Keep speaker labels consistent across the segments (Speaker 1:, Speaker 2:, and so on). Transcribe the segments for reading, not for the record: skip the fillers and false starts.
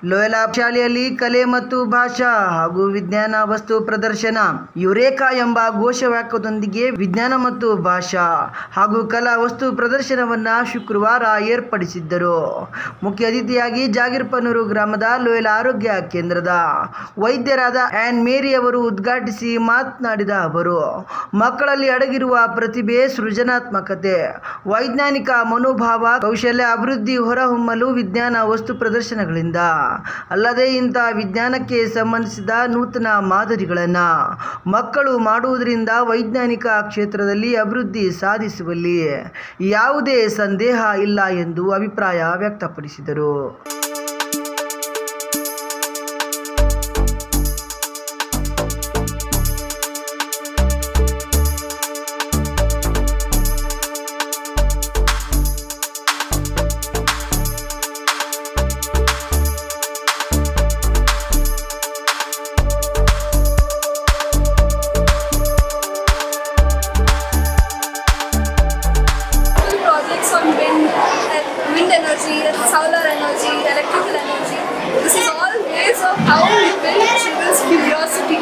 Speaker 1: ಲೋಯಲಾ ಶಾಲೆಯಲ್ಲಿ ಕಲೆ ಮತ್ತು ಭಾಷಾ ಹಾಗೂ ವಿಜ್ಞಾನ ವಸ್ತು ಪ್ರದರ್ಶನ. ಯುರೇಕಾ ಎಂಬ ಘೋಷವಾಕ್ಯದೊಂದಿಗೆ ವಿಜ್ಞಾನ ಮತ್ತು ಭಾಷಾ ಹಾಗೂ ಕಲಾ ವಸ್ತು ಪ್ರದರ್ಶನವನ್ನು ಶುಕ್ರವಾರ ಏರ್ಪಡಿಸಿದ್ದರು. ಮುಖ್ಯ ಅತಿಥಿಯಾಗಿ ಜಾಗೀರ್ಪನೂರು ಗ್ರಾಮದ ಲೋಯಲಾ ಆರೋಗ್ಯ ಕೇಂದ್ರದ ವೈದ್ಯರಾದ ಆನ್ ಮೇರಿ ಅವರು ಉದ್ಘಾಟಿಸಿ ಮಾತನಾಡಿದ ಅವರು, ಮಕ್ಕಳಲ್ಲಿ ಅಡಗಿರುವ ಪ್ರತಿಭೆ, ಸೃಜನಾತ್ಮಕತೆ, ವೈಜ್ಞಾನಿಕ ಮನೋಭಾವ, ಕೌಶಲ್ಯ ಅಭಿವೃದ್ಧಿ ಹೊರಹೊಮ್ಮಲು ವಿಜ್ಞಾನ ವಸ್ತು ಪ್ರದರ್ಶನಗಳಿಂದ ಅಲ್ಲದೆ ಇಂಥ ವಿಜ್ಞಾನಕ್ಕೆ ಸಂಬಂಧಿಸಿದ ನೂತನ ಮಾದರಿಗಳನ್ನು ಮಕ್ಕಳು ಮಾಡುವುದರಿಂದ ವೈಜ್ಞಾನಿಕ ಕ್ಷೇತ್ರದಲ್ಲಿ ಅಭಿವೃದ್ಧಿ ಸಾಧಿಸುವಲ್ಲಿ ಯಾವುದೇ ಸಂದೇಹ ಇಲ್ಲ ಎಂದು ಅಭಿಪ್ರಾಯ ವ್ಯಕ್ತಪಡಿಸಿದರು.
Speaker 2: Wind energy, solar energy, electrical energy. This is all ways of how we build children's curiosity,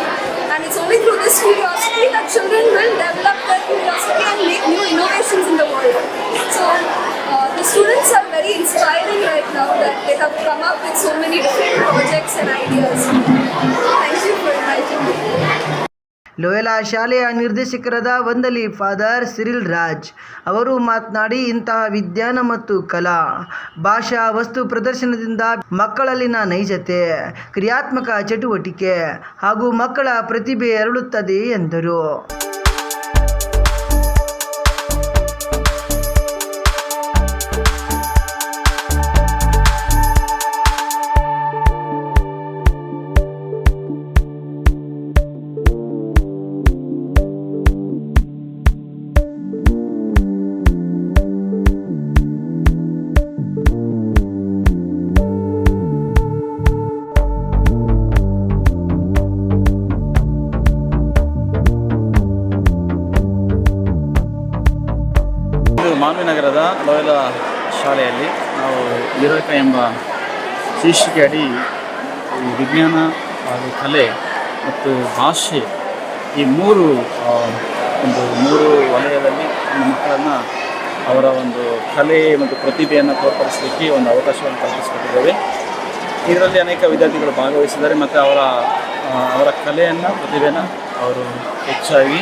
Speaker 2: and it's only through this curiosity that children will develop their curiosity and make new innovations in the world. So the students are very inspiring right now that they have come up with so many different projects and ideas. Thank you for inviting me.
Speaker 1: ಲೋಯಲಾ ಶಾಲೆಯ ನಿರ್ದೇಶಕರಾದ ವಂದಲಿ father Cyril Raj ಅವರು ಮಾತನಾಡಿ, ಇಂತಹ ವಿಜ್ಞಾನ ಮತ್ತು ಕಲಾ, ಭಾಷಾ ವಸ್ತು ಪ್ರದರ್ಶನದಿಂದ ಮಕ್ಕಳಲ್ಲಿನ ನೈಜತೆ, ಕ್ರಿಯಾತ್ಮಕ ಚಟುವಟಿಕೆ ಹಾಗೂ ಮಕ್ಕಳ ಪ್ರತಿಭೆ ಅರಳುತ್ತದೆ ಎಂದರು.
Speaker 3: ಮಾನ್ವಿನಗರದ ಲೋಯಲಾ ಶಾಲೆಯಲ್ಲಿ ನಾವು ಯುರೇಕಾ ಎಂಬ ಶೀರ್ಷಿಕೆ ಅಡಿ ಈ ವಿಜ್ಞಾನ ಹಾಗೂ ಕಲೆ ಮತ್ತು ಭಾಷೆ ಈ ಮೂರು ವಲಯದಲ್ಲಿ ನಮ್ಮ ಮಕ್ಕಳನ್ನು ಅವರ ಒಂದು ಕಲೆ ಮತ್ತು ಪ್ರತಿಭೆಯನ್ನು ತೋರ್ಪಡಿಸಲಿಕ್ಕೆ ಒಂದು ಅವಕಾಶವನ್ನು ಕಲ್ಪಿಸಿಕೊಟ್ಟಿದ್ದೇವೆ. ಇದರಲ್ಲಿ ಅನೇಕ ವಿದ್ಯಾರ್ಥಿಗಳು ಭಾಗವಹಿಸಿದ್ದಾರೆ ಮತ್ತು ಅವರ ಕಲೆಯನ್ನು, ಪ್ರತಿಭೆಯನ್ನು ಅವರು ಹೆಚ್ಚಾಗಿ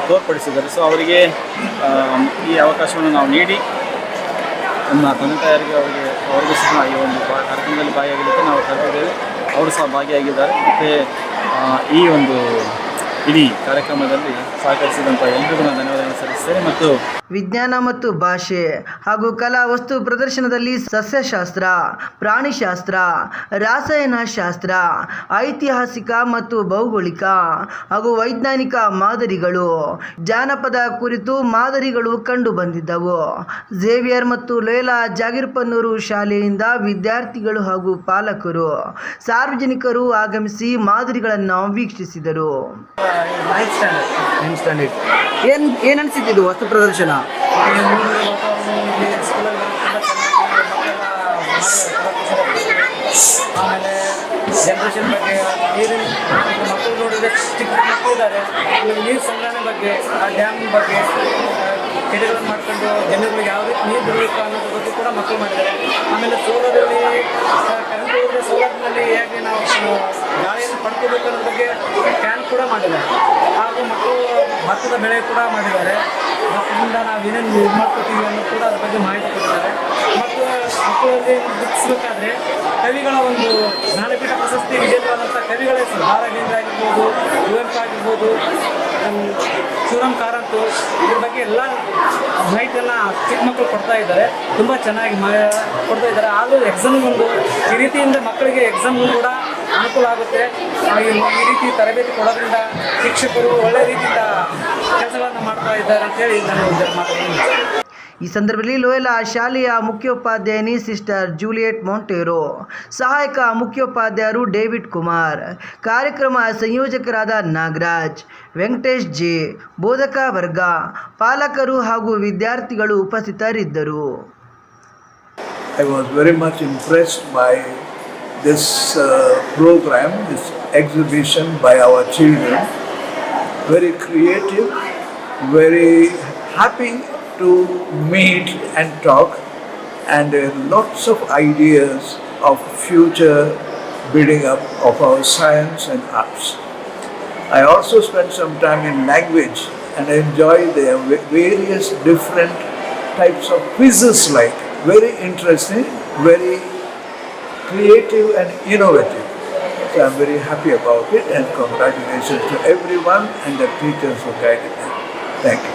Speaker 3: ತೋರ್ಪಡಿಸಿದ್ದಾರೆ. ಸೊ ಅವರಿಗೆ ಈ ಅವಕಾಶವನ್ನು ನಾವು ನೀಡಿ ನಮ್ಮ ತಂದೆ ತಾಯರಿಗೆ ಅವರಿಗೂ ಸಹ ಈ ಒಂದು ಕಾರ್ಯಕ್ರಮದಲ್ಲಿ ಭಾಗಿಯಾಗಲಿಕ್ಕೆ ನಾವು ಕರೆದಿದ್ದೇವೆ. ಅವರು ಸಹ ಭಾಗಿಯಾಗಿದ್ದಾರೆ. ಮತ್ತು ಈ ಒಂದು ಇಡೀ ಕಾರ್ಯಕ್ರಮದಲ್ಲಿ ಸಹಕರಿಸಿದಂಥ ಎಲ್ಲರಿಗೂ ನಾನು ಧನ್ಯವಾದಗಳನ್ನು ಸಲ್ಲಿಸ್ತೇನೆ. ಮತ್ತು
Speaker 1: ವಿಜ್ಞಾನ ಮತ್ತು ಭಾಷೆ ಹಾಗೂ ಕಲಾ ವಸ್ತು ಪ್ರದರ್ಶನದಲ್ಲಿ ಸಸ್ಯಶಾಸ್ತ್ರ, ಪ್ರಾಣಿಶಾಸ್ತ್ರ, ರಾಸಾಯನಶಾಸ್ತ್ರ, ಐತಿಹಾಸಿಕ ಮತ್ತು ಭೌಗೋಳಿಕ ಹಾಗೂ ವೈಜ್ಞಾನಿಕ ಮಾದರಿಗಳು, ಜಾನಪದ ಕುರಿತು ಮಾದರಿಗಳು ಕಂಡು ಬಂದಿದ್ದವು. ಝೇವಿಯರ್ ಮತ್ತು ಲೋಯಲಾ ಜಾಗೀರ್ಪನೂರು ಶಾಲೆಯಿಂದ ವಿದ್ಯಾರ್ಥಿಗಳು ಹಾಗೂ ಪಾಲಕರು, ಸಾರ್ವಜನಿಕರು ಆಗಮಿಸಿ ಮಾದರಿಗಳನ್ನು ವೀಕ್ಷಿಸಿದರು.
Speaker 4: ಏನ್ ಅನಿಸಿದ್ದು ವಸ್ತು ಪ್ರದರ್ಶನ?
Speaker 5: ಆಮೇಲೆ ಜನರೇಷನ್ ಬಗ್ಗೆ, ನೀರಿನ ಮಕ್ಕಳು ನೋಡಿದರೆ ಚಿಕ್ಕ ಮಕ್ಕಳು ಇದ್ದಾರೆ, ನೀರು ಸಂಗ್ರಹಣೆ ಬಗ್ಗೆ, ಆ ಡ್ಯಾಮ್ ಬಗ್ಗೆ, ಕೆರೆಗಳನ್ನು ಮಾಡ್ಕೊಂಡು ಜನಗಳಿಗೆ ಯಾವ ರೀತಿ ನೀರು ಬಿಡಬೇಕು ಅನ್ನೋದ್ರ ಬಗ್ಗೆ ಕೂಡ ಮಕ್ಕಳು ಮಾಡಿದ್ದಾರೆ. ಆಮೇಲೆ ಸೋಲಾರಲ್ಲಿ ಕರೆಂಟ್ ಹೋದರೆ ಸೋಲಾರ್ನಲ್ಲಿ ಹೇಗೆ ನಾವು ಗಾಳಿಯನ್ನು ಪಡ್ಕೋಬೇಕು ಅನ್ನೋದ್ರ ಬಗ್ಗೆ ಕ್ಯಾನ್ ಕೂಡ ಮಾಡಿದ್ದಾರೆ. ಹಾಗೂ ಮಕ್ಕಳು ಭತ್ತದ ಬೆಳೆ ಕೂಡ ಮಾಡಿದ್ದಾರೆ. ಭತ್ತದಿಂದ ನಾವು ಏನೇನು ಯೂಸ್ ಮಾಡ್ಕೋತೀವಿ ಅನ್ನೋದು ಕೂಡ ಅದ್ರ ಬಗ್ಗೆ ಮಾಹಿತಿ ಕೊಟ್ಟಿದ್ದಾರೆ. ಮತ್ತು ಮಕ್ಕಳಲ್ಲಿ ಗುರುತಿಸಬೇಕಾದ್ರೆ ಕವಿಗಳ ಒಂದು ಜ್ಞಾನಪೀಠ ಪ್ರಶಸ್ತಿ ವಿಜೇತರಾದಂಥ ಕವಿಗಳ ಹೆಸರು ದಾರಾಬೇಂದ್ರ ಆಗಿರ್ಬೋದು, ಕುವೆಂಪು ಆಗಿರ್ಬೋದು, ಶಿವರಾಮ್ ಕಾರಂತು, ಇದ್ರ ಬಗ್ಗೆ ಎಲ್ಲ ಮಾಹಿತಿಯನ್ನು ಚಿಕ್ಕ ಮಕ್ಕಳು ಕೊಡ್ತಾ ಇದ್ದಾರೆ. ತುಂಬ ಚೆನ್ನಾಗಿ ಕೊಡ್ತಾ ಇದ್ದಾರೆ. ಆದರೂ ಎಕ್ಸಾಮ್ ಒಂದು ಈ ರೀತಿಯಿಂದ ಮಕ್ಕಳಿಗೆ ಎಕ್ಸಾಮ್ ಕೂಡ ಅನುಕೂಲ ಆಗುತ್ತೆ. ಈ ರೀತಿ ತರಬೇತಿ ಕೊಡೋದ್ರಿಂದ ಶಿಕ್ಷಕರು ಒಳ್ಳೆ ರೀತಿಯಿಂದ ಕೆಲಸಗಳನ್ನು ಮಾಡ್ತಾ ಇದ್ದಾರೆ ಅಂತೇಳಿ ನಾನು ಮಾತಾಡ್ತೀನಿ.
Speaker 1: ಈ ಸಂದರ್ಭದಲ್ಲಿ ಲೋಯಲಾ ಶಾಲೆಯ ಮುಖ್ಯೋಪಾಧ್ಯಾಯಿನಿ ಸಿಸ್ಟರ್ ಜೂಲಿಯೆಟ್ ಮೊಂಟೇರೋ, ಸಹಾಯಕ ಮುಖ್ಯೋಪಾಧ್ಯಾಯರು ಡೇವಿಡ್ ಕುಮಾರ್, ಕಾರ್ಯಕ್ರಮ ಸಂಯೋಜಕರಾದ ನಾಗರಾಜ್, ವೆಂಕಟೇಶ್ ಜೆ, ಬೋಧಕ ವರ್ಗ, ಪಾಲಕರು ಹಾಗೂ ವಿದ್ಯಾರ್ಥಿಗಳು ಉಪಸ್ಥಿತರಿದ್ದರು.
Speaker 6: I was very much impressed by this program, this exhibition by our children. Very creative, very happy to meet and talk, and lots of ideas of future building up of our science and arts. I also spent some time in language and enjoyed the various different types of quizzes, like very interesting, very creative and innovative. So I'm very happy about it, and congratulations to everyone and the teachers who guided me. Thank you.